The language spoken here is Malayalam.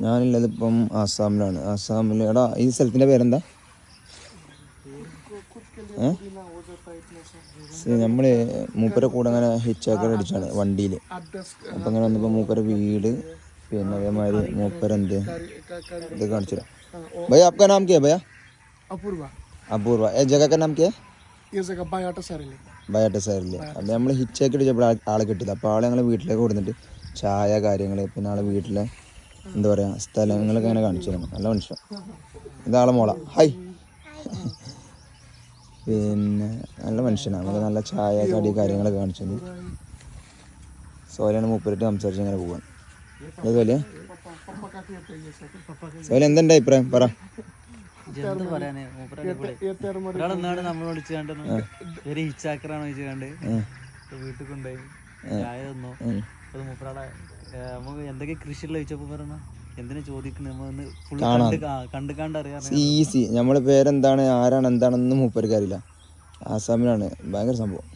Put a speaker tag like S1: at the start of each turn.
S1: ഞാനുള്ളത് ഇപ്പം ആസാമിലാണ്. ആസാമിൽ എടാ ഈ സ്ഥലത്തിൻ്റെ പേരെന്താ? നമ്മൾ മൂപ്പരെ കൂടെ അങ്ങനെ ഹിച്ചാക്കർ അടിച്ചാണ് വണ്ടിയിൽ. അപ്പം അങ്ങനെ വന്നപ്പോൾ മൂപ്പര വീട്, പിന്നെ അതേമാതിരി മൂപ്പരെന്ത് ഇത് കാണിച്ചു തരാം. भैया आपका नाम क्या है भैया?
S2: अपूर्वा.
S1: अपूर्वा. ये जगह का नाम क्या है?
S2: ये जगह बायाटा सारिले.
S1: ബയാട്ട സൈഡിൽ. അപ്പം നമ്മൾ ഹിച്ചാക്കി അടിച്ചപ്പോൾ ആളെ കിട്ടില്ല. അപ്പോൾ ആളെ ഞങ്ങൾ വീട്ടിലേക്ക് കൊടുത്തിട്ട് ചായ കാര്യങ്ങൾ, പിന്നെ ആളെ വീട്ടിലെ എന്താ പറയുക സ്ഥലങ്ങളൊക്കെ അങ്ങനെ കാണിച്ചു തരണം. നല്ല മനുഷ്യൻ. ഇതാളെ മോള. ഹായ്. പിന്നെ നല്ല മനുഷ്യനാണ്. നമുക്ക് നല്ല ചായ കടി കാര്യങ്ങളൊക്കെ കാണിച്ചത്. സോലാണ് മൂപ്പരിട്ട് സംസാരിച്ച് അങ്ങനെ പോവാൻ. അതുപോലെ സോല എന്തെൻ്റെ അഭിപ്രായം പറ.
S3: ഒരാളെന്നാണ് നമ്മൾ വിളിച്ചുകൊണ്ട് ഹിച്ചാക്കറാണ് ചോദിച്ചുകൊണ്ട് വീട്ടിൽ കൊണ്ടുപോയി ചായ തന്നു. അത് മൂപ്പരാളെ നമുക്ക് എന്തൊക്കെ കൃഷിയുള്ള ചോദിച്ചപ്പോൾ പറയണ എന്തിനാ ചോദിക്കുന്നത് കണ്ട് അറിയാം.
S1: ഈസി. നമ്മളെ പേരെന്താണ്, ആരാണ്, എന്താണെന്നും മൂപ്പർക്ക് അറിയില്ല. ആസാമിലാണ്. ഭയങ്കര സംഭവം.